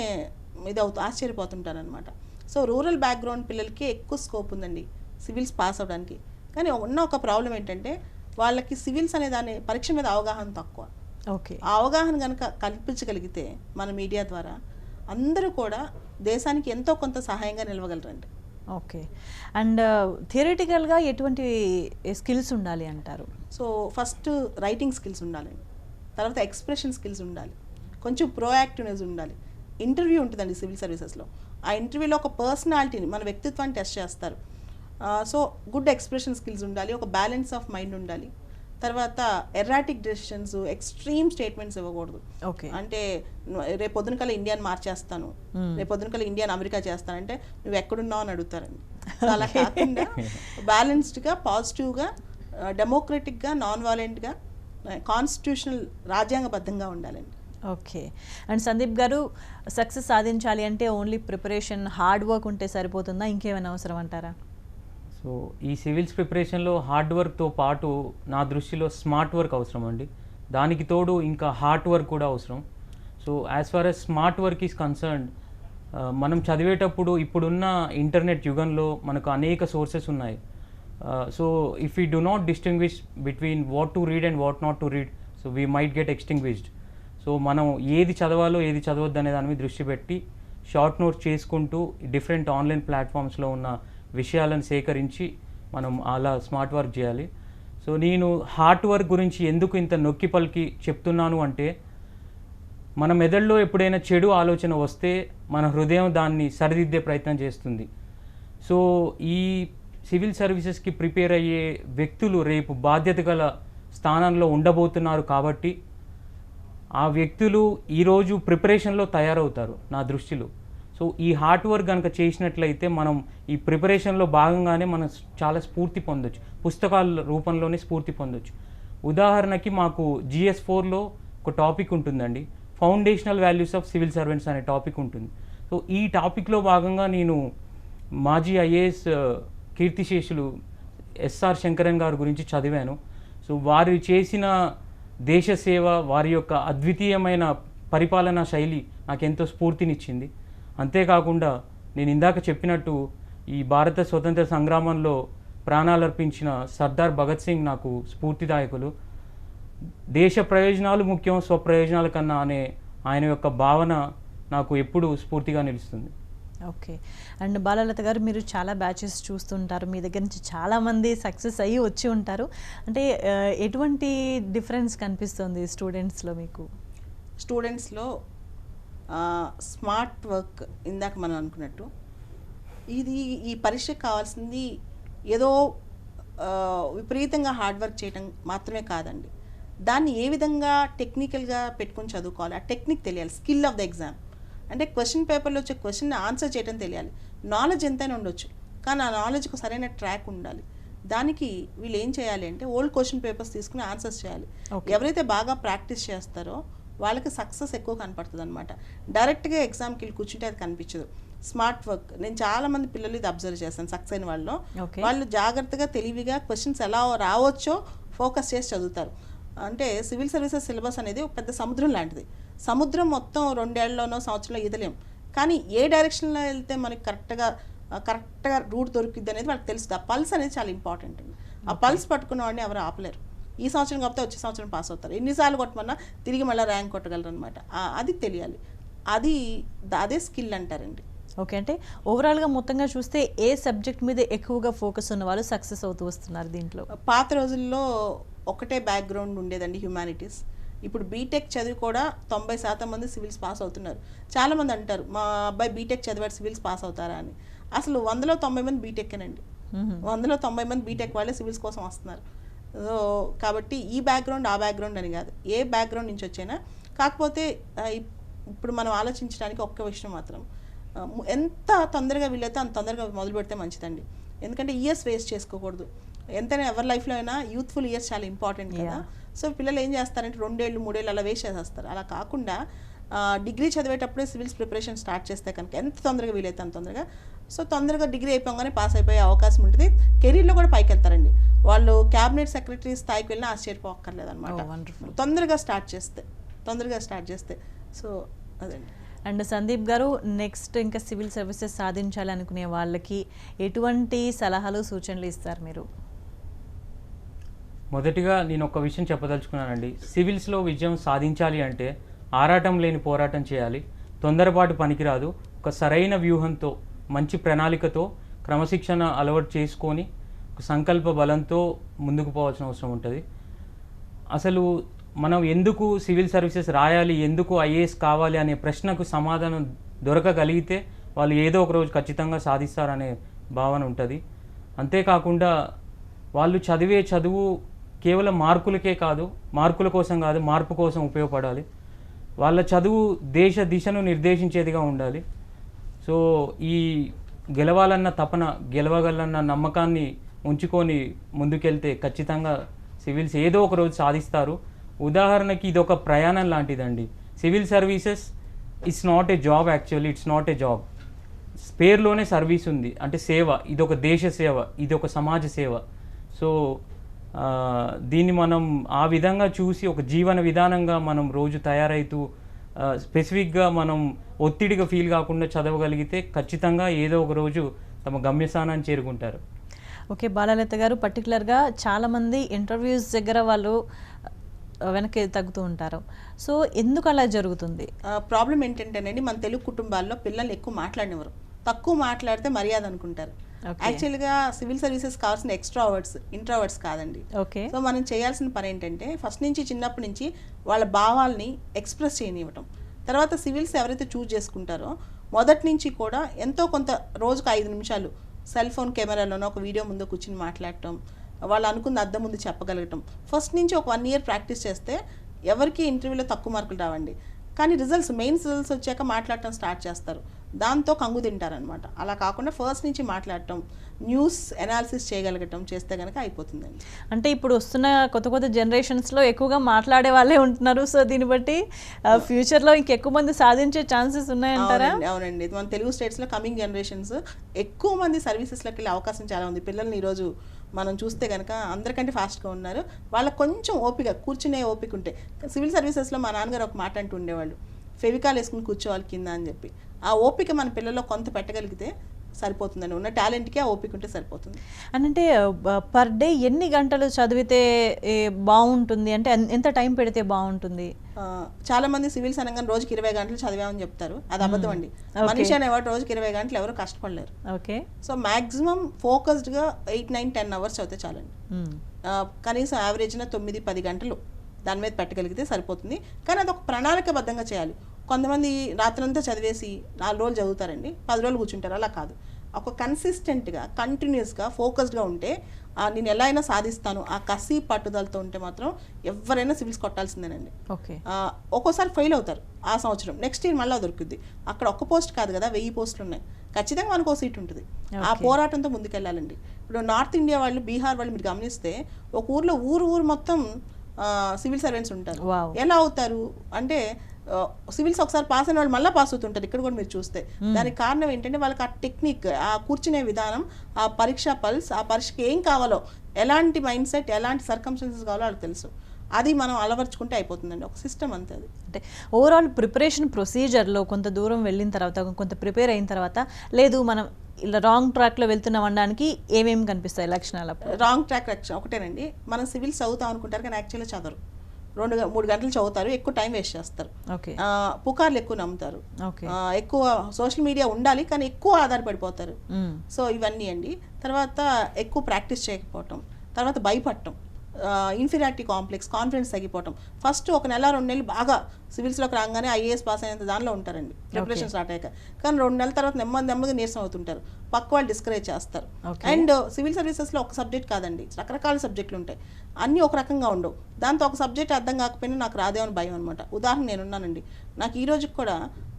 ఆశ్చర్యపోతుంటాను అనమాట. సో రూరల్ బ్యాక్గ్రౌండ్ పిల్లలకి ఎక్కువ స్కోప్ ఉందండి సివిల్స్ పాస్ అవ్వడానికి. కానీ ఒక ప్రాబ్లం ఏంటంటే వాళ్ళకి సివిల్స్ అనే దాని పరీక్ష మీద అవగాహన తక్కువ. ఓకే. ఆ అవగాహన కనుక కల్పించగలిగితే మన మీడియా ద్వారా అందరూ కూడా దేశానికి ఎంతో కొంత సహాయంగా నిలవగలరండి. ఓకే. అండ్ థియరిటికల్గా ఎటువంటి స్కిల్స్ ఉండాలి అంటారు? సో ఫస్ట్ రైటింగ్ స్కిల్స్ ఉండాలి, తర్వాత ఎక్స్ప్రెషన్ స్కిల్స్ ఉండాలి, కొంచెం ప్రోయాక్టివ్నెస్ ఉండాలి. ఇంటర్వ్యూ ఉంటుందండి సివిల్ సర్వీసెస్లో. ఆ ఇంటర్వ్యూలో ఒక పర్సనాలిటీని, మన వ్యక్తిత్వాన్ని టెస్ట్ చేస్తారు. సో గుడ్ ఎక్స్ప్రెషన్ స్కిల్స్ ఉండాలి, ఒక బ్యాలెన్స్ ఆఫ్ మైండ్ ఉండాలి. తర్వాత ఎర్రాటిక్ డెసిషన్స్, ఎక్స్ట్రీమ్ స్టేట్మెంట్స్ ఇవ్వకూడదు. ఓకే. అంటే రేపొద్దున కల్లా ఇండియాని మార్చేస్తాను, రేపొద్దున కల్లా ఇండియాని అమెరికా చేస్తానంటే నువ్వు ఎక్కడున్నావు అని అడుగుతారండి. సో అలా కాకుండా బ్యాలెన్స్డ్గా, పాజిటివ్గా, డెమోక్రటిక్గా, నాన్ వాలెంట్గా, కాన్స్టిట్యూషనల్ రాజ్యాంగబద్ధంగా ఉండాలండి. ఓకే. అండ్ సందీప్ గారు, సక్సెస్ సాధించాలి అంటే ఓన్లీ ప్రిపరేషన్, హార్డ్ వర్క్ ఉంటే సరిపోతుందా, ఇంకేమైనా అవసరం అంటారా? సో ఈ సివిల్స్ ప్రిపరేషన్లో హార్డ్ వర్క్తో పాటు నా దృష్టిలో స్మార్ట్ వర్క్ అవసరం అండి. దానికి తోడు ఇంకా హార్డ్ వర్క్ కూడా అవసరం. So as far as smart work is concerned, మనం చదివేటప్పుడు ఇప్పుడున్న ఇంటర్నెట్ యుగంలో మనకు అనేక సోర్సెస్ ఉన్నాయి. So if we do not distinguish between what to read and what not to read, so we might get extinguished. So మనం ఏది చదవాలో ఏది చదవద్దు అనే దాని మీద దృష్టి పెట్టి షార్ట్ నోట్స్ చేసుకుంటూ డిఫరెంట్ ఆన్లైన్ ప్లాట్ఫామ్స్లో ఉన్న విషయాలను సేకరించి మనం అలా స్మార్ట్ వర్క్ చేయాలి. సో నేను హార్ట్ వర్క్ గురించి ఎందుకు ఇంత నొక్కి పలికి చెప్తున్నాను అంటే, మన మెదడులో ఎప్పుడైనా చెడు ఆలోచన వస్తే మన హృదయం దాన్ని సరిదిద్దే ప్రయత్నం చేస్తుంది. సో ఈ సివిల్ సర్వీసెస్కి ప్రిపేర్ అయ్యే వ్యక్తులు రేపు బాధ్యత గల స్థానంలో ఉండబోతున్నారు కాబట్టి ఆ వ్యక్తులు ఈరోజు ప్రిపరేషన్లో తయారవుతారు నా దృష్టిలో. సో ఈ హార్డ్ వర్క్ కనుక చేసినట్లయితే మనం ఈ ప్రిపరేషన్లో భాగంగానే మనం చాలా స్ఫూర్తి పొందొచ్చు, పుస్తకాల రూపంలోనే స్ఫూర్తి పొందొచ్చు. ఉదాహరణకి మాకు GS4లో ఒక టాపిక్ ఉంటుందండి, foundational values of civil servants అనే టాపిక్ ఉంటుంది. సో ఈ టాపిక్లో భాగంగా నేను మాజీ IAS కీర్తిశేషులు ఎస్ఆర్ శంకరన్ గారి గురించి చదివాను. సో వారు చేసిన దేశ సేవ, వారి యొక్క అద్వితీయమైన పరిపాలనా శైలి నాకెంతో స్ఫూర్తినిచ్చింది. అంతేకాకుండా నేను ఇందాక చెప్పినట్టు ఈ భారత స్వతంత్ర సంగ్రామంలో ప్రాణాలర్పించిన సర్దార్ భగత్ సింగ్ నాకు స్ఫూర్తిదాయకులు. దేశ ప్రయోజనాలు ముఖ్యం స్వప్రయోజనాల కన్నా అనే ఆయన యొక్క భావన నాకు ఎప్పుడూ స్ఫూర్తిగా నిలుస్తుంది. ఓకే. అండ్ బాలలత గారు, మీరు చాలా బ్యాచెస్ చూస్తుంటారు, మీ దగ్గర నుంచి చాలామంది సక్సెస్ అయ్యి వచ్చి ఉంటారు. అంటే ఎటువంటి డిఫరెన్స్ కనిపిస్తుంది స్టూడెంట్స్లో మీకు? స్టూడెంట్స్లో స్మార్ట్ వర్క్, ఇందాక మనం అనుకున్నట్టు ఇది ఈ పరీక్షకు కావాల్సింది ఏదో విపరీతంగా హార్డ్ వర్క్ చేయడం మాత్రమే కాదండి. దాన్ని ఏ విధంగా టెక్నికల్గా పెట్టుకొని చదువుకోవాలి, ఆ టెక్నిక్ తెలియాలి. స్కిల్ ఆఫ్ ద ఎగ్జామ్ అంటే క్వశ్చన్ పేపర్లో వచ్చే క్వశ్చన్ ఆన్సర్ చేయడం తెలియాలి. నాలెడ్జ్ ఎంతైనా ఉండొచ్చు, కానీ ఆ నాలెడ్జ్కి సరైన ట్రాక్ ఉండాలి. దానికి వీళ్ళు ఏం చేయాలి అంటే ఓల్డ్ క్వశ్చన్ పేపర్స్ తీసుకుని ఆన్సర్స్ చేయాలి. ఎవరైతే బాగా ప్రాక్టీస్ చేస్తారో వాళ్ళకి సక్సెస్ ఎక్కువ కనపడుతుంది అనమాట. డైరెక్ట్గా ఎగ్జామ్కి వెళ్ళి కూర్చుంటే అది కనిపించదు. స్మార్ట్ వర్క్, నేను చాలామంది పిల్లలు ఇది అబ్జర్వ్ చేస్తాను సక్సెస్ అయిన వాళ్ళలో. వాళ్ళు జాగ్రత్తగా తెలివిగా క్వశ్చన్స్ ఎలా రావచ్చో ఫోకస్ చేసి చదువుతారు. అంటే సివిల్ సర్వీసెస్ సిలబస్ అనేది ఒక పెద్ద సముద్రం లాంటిది. సముద్రం మొత్తం 2 ఏళ్లలోనో సంవత్సరంలో ఈదలేం, కానీ ఏ డైరెక్షన్లో వెళ్తే మనకి కరెక్ట్గా రూట్ దొరికిద్ది అనేది వాళ్ళకి తెలుస్తుంది. ఆ పల్స్ అనేది చాలా ఇంపార్టెంట్ అండి. ఆ పల్స్ పట్టుకున్న వాడిని ఎవరు ఆపలేరు. ఈ సంవత్సరం కాకపోతే వచ్చే సంవత్సరం పాస్ అవుతారు. ఎన్నిసార్లు కొట్టమన్నా తిరిగి మళ్ళీ ర్యాంక్ కొట్టగలరు అనమాట. అది తెలియాలి. అదే స్కిల్ అంటారండి. ఓకే. అంటే ఓవరాల్గా మొత్తంగా చూస్తే ఏ సబ్జెక్ట్ మీద ఎక్కువగా ఫోకస్ ఉన్న వాళ్ళు సక్సెస్ అవుతూ వస్తున్నారు దీంట్లో? పాత రోజుల్లో ఒకటే బ్యాక్గ్రౌండ్ ఉండేదండి, హ్యుమానిటీస్. ఇప్పుడు బీటెక్ చదివి కూడా 90% మంది సివిల్స్ పాస్ అవుతున్నారు. చాలామంది అంటారు మా అబ్బాయి బీటెక్ చదివాడు సివిల్స్ పాస్ అవుతారా అని. అసలు 100లో 90 మంది బీటెక్కేనండి. 100లో 90 మంది బీటెక్ వాళ్ళే సివిల్స్ కోసం వస్తున్నారు. సో కాబట్టి ఈ బ్యాక్గ్రౌండ్ ఆ బ్యాక్గ్రౌండ్ అని కాదు, ఏ బ్యాక్గ్రౌండ్ నుంచి వచ్చైనా. కాకపోతే ఇప్పుడు మనం ఆలోచించడానికి ఒక్క విషయం మాత్రం, ఎంత తొందరగా వీలైతే అంత తొందరగా మొదలు పెడితే మంచిదండి. ఎందుకంటే ఇయర్స్ వేస్ట్ చేసుకోకూడదు. ఎంతైనా ఎవరి లైఫ్లో అయినా యూత్ఫుల్ ఇయర్స్ చాలా ఇంపార్టెంట్ కదా. సో పిల్లలు ఏం చేస్తారంటే 2 ఏళ్ళు 3 ఏళ్ళు అలా వేస్ట్ చేసేస్తారు. అలా కాకుండా డిగ్రీ చదివేటప్పుడే సివిల్స్ ప్రిపరేషన్ స్టార్ట్ చేస్తే కనుక ఎంత తొందరగా వీలైతే అంత తొందరగా, సో తొందరగా డిగ్రీ అయిపోగానే పాస్ అయిపోయే అవకాశం ఉంటుంది. కెరీర్లో కూడా పైకి వెళ్తారండి. వాళ్ళు క్యాబినెట్ సెక్రటరీ స్థాయికి వెళ్ళినా ఆశ్చర్యపోక్కర్లేదు అనమాట, తొందరగా స్టార్ట్ చేస్తే. సో అదండి. అండ్ సందీప్ గారు, నెక్స్ట్ ఇంకా సివిల్ సర్వీసెస్ సాధించాలనుకునే వాళ్ళకి ఎటువంటి సలహాలు సూచనలు ఇస్తారు మీరు? మొదటిగా నేను ఒక విషయం చెప్పదలుచుకున్నానండి. సివిల్స్లో విజయం సాధించాలి అంటే ఆరాటం లేని పోరాటం చేయాలి. తొందరపాటు పనికిరాదు. ఒక సరైన వ్యూహంతో, మంచి ప్రణాళికతో, క్రమశిక్షణ అలవాటు చేసుకొని ఒక సంకల్ప బలంతో ముందుకు పోవాల్సిన అవసరం ఉంటుంది. అసలు మనం ఎందుకు సివిల్ సర్వీసెస్ రాయాలి, ఎందుకు ఐఏఎస్ కావాలి అనే ప్రశ్నకు సమాధానం దొరకగలిగితే వాళ్ళు ఏదో ఒక రోజు ఖచ్చితంగా సాధిస్తారనే భావన ఉంటుంది. అంతేకాకుండా వాళ్ళు చదివే చదువు కేవలం మార్కులకే కాదు, మార్కుల కోసం కాదు, మార్పు కోసం ఉపయోగపడాలి. వాళ్ళ చదువు దేశ దిశను నిర్దేశించేదిగా ఉండాలి. సో ఈ గెలవాలన్న తపన, గెలవగలన్న నమ్మకాన్ని ఉంచుకొని ముందుకెళ్తే ఖచ్చితంగా సివిల్స్ ఏదో ఒక రోజు సాధిస్తారు. ఉదాహరణకి ఇది ఒక ప్రయాణం లాంటిదండి. Civil services it's not a job, actually it's not a job. పేరులోనే సర్వీస్ ఉంది, అంటే సేవ. ఇది ఒక దేశ సేవ, ఇది ఒక సమాజ సేవ. సో దీన్ని మనం ఆ విధంగా చూసి ఒక జీవన విధానంగా మనం రోజు తయారైతూ స్పెసిఫిక్గా మనం ఒత్తిడిగా ఫీల్ కాకుండా చదవగలిగితే ఖచ్చితంగా ఏదో ఒక రోజు తమ గమ్యస్థానాన్ని చేరుకుంటారు. ఓకే బాలలత గారు, పర్టికులర్గా చాలామంది ఇంటర్వ్యూస్ దగ్గర వాళ్ళు వెనక్కి తగ్గుతూ ఉంటారు. సో ఎందుకు అలా జరుగుతుంది? ప్రాబ్లం ఏంటంటేనండి, మన తెలుగు కుటుంబాల్లో పిల్లలు ఎక్కువ మాట్లాడినవారు, తక్కువ మాట్లాడితే మర్యాద అనుకుంటారు. యాక్చువల్గా సివిల్ సర్వీసెస్ కావాల్సిన ఎక్స్ట్రావర్డ్స్, ఇంట్రావర్డ్స్ కాదండి. ఓకే. సో మనం చేయాల్సిన పని ఏంటంటే ఫస్ట్ నుంచి, చిన్నప్పటి నుంచి వాళ్ళ భావాల్ని ఎక్స్ప్రెస్ చేయనివ్వటం. తర్వాత సివిల్స్ ఎవరైతే చూజ్ చేసుకుంటారో మొదటి నుంచి కూడా ఎంతో కొంత రోజుకు 5 నిమిషాలు సెల్ ఫోన్ కెమెరాలోనో ఒక వీడియో ముందు కూర్చుని మాట్లాడటం, వాళ్ళు అనుకున్న అద్దం ముందు చెప్పగలగటం. ఫస్ట్ నుంచి ఒక 1 ఇయర్ ప్రాక్టీస్ చేస్తే ఎవరికి ఇంటర్వ్యూలో తక్కువ మార్కులు రావండి. కానీ మెయిన్స్ రిజల్ట్స్ వచ్చాక మాట్లాడటం స్టార్ట్ చేస్తారు, దాంతో కంగు తింటారనమాట. అలా కాకుండా ఫస్ట్ నుంచి మాట్లాడటం, న్యూస్ అనాలిసిస్ చేయగలగటం చేస్తే కనుక అయిపోతుందండి. అంటే ఇప్పుడు వస్తున్న కొత్త జనరేషన్స్లో ఎక్కువగా మాట్లాడే వాళ్ళే ఉంటున్నారు. సో దీన్ని బట్టి ఫ్యూచర్లో ఇంకెక్కువ మంది సాధించే ఛాన్సెస్ ఉన్నాయంటారా? అవునండి. మన తెలుగు స్టేట్స్లో కమింగ్ జనరేషన్స్ ఎక్కువ మంది సర్వీసెస్లోకి వెళ్ళే అవకాశం చాలా ఉంది. పిల్లల్ని ఈరోజు మనం చూస్తే కనుక అందరికంటే ఫాస్ట్గా ఉన్నారు. వాళ్ళకి కొంచెం ఓపిక, కూర్చునే ఓపిక ఉంటే. సివిల్ సర్వీసెస్లో మా నాన్నగారు ఒక మాట అంటూ ఉండేవాళ్ళు, ఫెవికాల్ వేసుకుని కూర్చోవాలి కింద అని చెప్పి. ఆ ఓపిక మన పిల్లల్లో కొంత పెట్టగలిగితే సరిపోతుందండి. ఉన్న టాలెంట్కి ఆ ఓపిక ఉంటే సరిపోతుంది. అంటే పర్ డే ఎన్ని గంటలు చదివితే బాగుంటుంది, అంటే ఎంత టైం పెడితే బాగుంటుంది? చాలా మంది సివిల్స్ అనగానే రోజుకి 20 గంటలు చదివామని చెప్తారు. అది అబద్ధం అండి. మనిషి అనేవాడు రోజుకి 20 గంటలు ఎవరు కష్టపడలేరు. ఓకే. సో మ్యాక్సిమం ఫోకస్డ్గా 8, 9, 10 అవర్స్ చదివితే చాలండి. కనీసం యావరేజ్న 9, 10 గంటలు దాని మీద పెట్టగలిగితే సరిపోతుంది. కానీ అది ఒక ప్రణాళికబద్ధంగా చేయాలి. కొంతమంది రాత్రంతా చదివేసి 4 రోజులు చదువుతారండి, 10 రోజులు కూర్చుంటారు. అలా కాదు. ఒక కన్సిస్టెంట్గా, కంటిన్యూస్గా, ఫోకస్డ్గా ఉంటే నేను ఎలా అయినా సాధిస్తాను ఆ కసి పట్టుదలతో ఉంటే మాత్రం ఎవరైనా సివిల్స్ కొట్టాల్సిందేనండి. ఓకే. ఒక్కోసారి ఫెయిల్ అవుతారు ఆ సంవత్సరం, నెక్స్ట్ ఇయర్ మళ్ళీ దొరుకుద్ది. అక్కడ ఒక్క పోస్ట్ కాదు కదా, 1000 పోస్టులు ఉన్నాయి. ఖచ్చితంగా మనకు సీట్ ఉంటుంది. ఆ పోరాటంతో ముందుకెళ్ళాలండి. ఇప్పుడు నార్త్ ఇండియా వాళ్ళు, బీహార్ వాళ్ళు మీరు గమనిస్తే ఒక ఊర్లో ఊరు మొత్తం సివిల్ సర్వెంట్స్ ఉంటారు. ఎలా అవుతారు అంటే సివిల్స్ ఒకసారి పాస్ అయిన వాళ్ళు మళ్ళీ పాస్ అవుతుంటారు. ఇక్కడ కూడా మీరు చూస్తే దానికి కారణం ఏంటంటే వాళ్ళకి ఆ టెక్నిక్, ఆ కూర్చునే విధానం, ఆ పరీక్ష పల్స్, ఆ పరీక్షకి ఏం కావాలో, ఎలాంటి మైండ్ సెట్, ఎలాంటి సర్కమ్స్టెన్సెస్ కావాలో వాళ్ళకి తెలుసు. అది మనం అలవర్చుకుంటే అయిపోతుందండి. ఒక సిస్టమ్ అంతే. అది అంటే ఓవరాల్ ప్రిపరేషన్ ప్రొసీజర్లో కొంత దూరం వెళ్ళిన తర్వాత, కొంత ప్రిపేర్ అయిన తర్వాత, లేదు మనం ఇలా రాంగ్ ట్రాక్లో వెళ్తున్నాం అనడానికి ఏమేమి కనిపిస్తాయి లక్షణాలు? రాంగ్ ట్రాక్ ఒకటేనండి. మనం సివిల్స్ చదువుతాం అనుకుంటారు కానీ యాక్చువల్గా చదవరు. 2-3 గంటలు చదువుతారు, ఎక్కువ టైం వేస్ట్ చేస్తారు, పుకార్లు ఎక్కువ నమ్ముతారు, ఎక్కువ సోషల్ మీడియా ఉండాలి కానీ ఎక్కువ ఆధారపడిపోతారు. సో ఇవన్నీ అండి. తర్వాత ఎక్కువ ప్రాక్టీస్ చేయకపోవటం, తర్వాత భయపడటం, ఇన్ఫీరియారిటీ కాంప్లెక్స్, కాన్ఫిడెన్స్ తగ్గిపోవటం. ఫస్ట్ 1 నెల 2 నెలలు బాగా సివిల్స్లోకి రాగానే ఐఏఎస్ పాస్ అయినంత దానిలో ఉంటారండి ప్రిపరేషన్ స్టార్ట్ అయ్యాక. కానీ 2 నెలల తర్వాత నెమ్మదిగా నీరసం అవుతుంటారు, పక్క వాళ్ళు డిస్కరేజ్ చేస్తారు. అండ్ సివిల్ సర్వీసెస్లో ఒక సబ్జెక్ట్ కాదండి, రకరకాల సబ్జెక్టులు ఉంటాయి. అన్నీ ఒక రకంగా ఉండవు. దాంతో ఒక సబ్జెక్ట్ అర్థం కాకపోయినా నాకు రాదేమని భయం అనమాట. ఉదాహరణ నేనున్నానండి, నాకు ఈ రోజుకి కూడా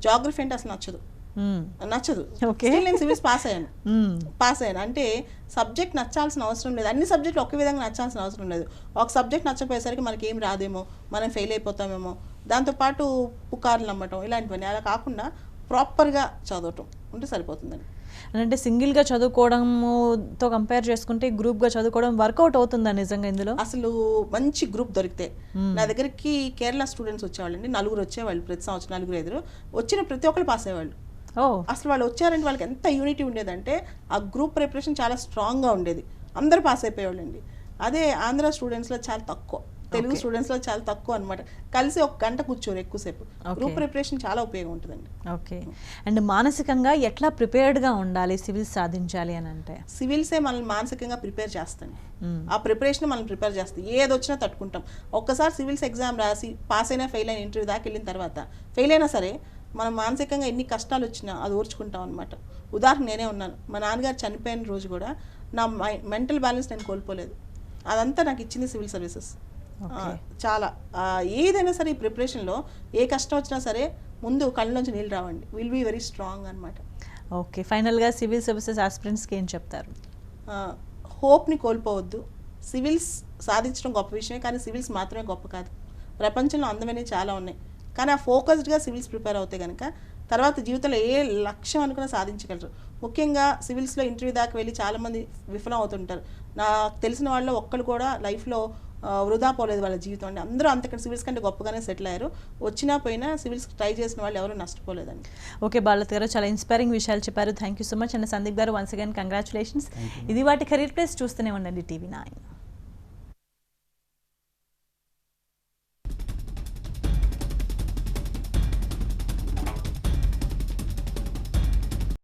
జాగ్రఫీ అంటే అసలు నచ్చదు. నేను సివిల్స్ పాస్ అయ్యాను అంటే సబ్జెక్ట్ నచ్చాల్సిన అవసరం లేదు. అన్ని సబ్జెక్టులు ఒకే విధంగా నచ్చాల్సిన అవసరం లేదు. ఒక సబ్జెక్ట్ నచ్చపోయేసరికి మనకి ఏం రాదేమో, మనం ఫెయిల్ అయిపోతామేమో, దాంతోపాటు పుకార్లు నమ్మటం, ఇలాంటివన్నీ. అలా కాకుండా ప్రాపర్గా చదవటం ఉంటే సరిపోతుందండి. అంటే సింగిల్గా చదువుకోవడంతో కంపేర్ చేసుకుంటే గ్రూప్గా చదువుకోవడం వర్కౌట్ అవుతుందా నిజంగా ఇందులో? అసలు మంచి గ్రూప్ దొరికితే. నా దగ్గరికి కేరళ స్టూడెంట్స్ వచ్చేవాళ్ళండి, 4 వచ్చేవాళ్ళు ప్రతి సంవత్సరం, 4-5 వచ్చిన ప్రతి ఒక్కరు పాస్ అయ్యేవాళ్ళు. అసలు వాళ్ళు వచ్చారంటే వాళ్ళకి ఎంత యూనిటీ ఉండేదంటే ఆ గ్రూప్ ప్రిపరేషన్ చాలా స్ట్రాంగ్గా ఉండేది, అందరూ పాస్ అయిపోయేవాళ్ళండి. అదే ఆంధ్ర స్టూడెంట్స్లో చాలా తక్కువ, తెలుగు స్టూడెంట్స్లో చాలా తక్కువ అనమాట. కలిసి 1 గంట కూర్చోరు ఎక్కువసేపు. గ్రూప్ ప్రిపరేషన్ చాలా ఉపయోగం ఉంటుందండి. ఓకే. అండ్ మానసికంగా ఎట్లా ప్రిపేర్డ్గా ఉండాలి సివిల్స్ సాధించాలి అని అంటే? సివిల్సే మనల్ని మానసికంగా ప్రిపేర్ చేస్తాను. ఆ ప్రిపరేషన్ మనం ప్రిపేర్ చేస్తాం, ఏది వచ్చినా తట్టుకుంటాం. ఒక్కసారి సివిల్స్ ఎగ్జామ్ రాసి పాస్ అయినా ఫెయిల్ అయిన ఇంటర్వ్యూ దాకా వెళ్ళిన తర్వాత ఫెయిల్ అయినా సరే మనం మానసికంగా ఎన్ని కష్టాలు వచ్చినా అది ఓర్చుకుంటాం అనమాట. ఉదాహరణ నేనే ఉన్నాను. మా నాన్నగారు చనిపోయిన రోజు కూడా నా మెంటల్ బ్యాలెన్స్ నేను కోల్పోలేదు. అదంతా నాకు ఇచ్చింది సివిల్ సర్వీసెస్. చాలా ఏదైనా సరే ఈ ప్రిపరేషన్లో ఏ కష్టం వచ్చినా సరే ముందు కళ్ళలోంచి నీళ్ళు రావండి, విల్ బీ వెరీ స్ట్రాంగ్ అనమాట. ఓకే. ఫైనల్గా సివిల్ సర్వీసెస్ ఆస్పిరెంట్స్కి ఏం చెప్తారు? హోప్ని కోల్పోవద్దు. సివిల్స్ సాధించడం గొప్ప విషయమే, కానీ సివిల్స్ మాత్రమే గొప్ప కాదు. ప్రపంచంలో అందమైనవి చాలా ఉన్నాయి, కానీ ఆ ఫోకస్డ్గా సివిల్స్ ప్రిపేర్ అవుతే కనుక తర్వాత జీవితంలో ఏ లక్ష్యం అనుకున్నా సాధించగలరు. ముఖ్యంగా సివిల్స్లో ఇంటర్వ్యూ దాకా వెళ్ళి చాలామంది విఫలం అవుతుంటారు. నాకు తెలిసిన వాళ్ళు ఒక్కళ్ళు కూడా లైఫ్లో వృధా పోలేదు వాళ్ళ జీవితం అండి. అందరూ అంతకంటే సివిల్స్ కంటే గొప్పగానే సెటిల్ అయ్యారు. వచ్చినా పోయినా సివిల్స్ ట్రై చేసిన వాళ్ళు ఎవరు నష్టపోలేదండి. ఓకే బాలత్ గారు, చాలా ఇన్స్పైరింగ్ విషయాలు చెప్పారు. Thank you so much. And Sandeep గారు, వన్స్ అగైన్ కంగ్రాచులేషన్స్. ఇది వాటి కెరీర్ ప్లేస్. చూస్తూనే ఉండండి TV9.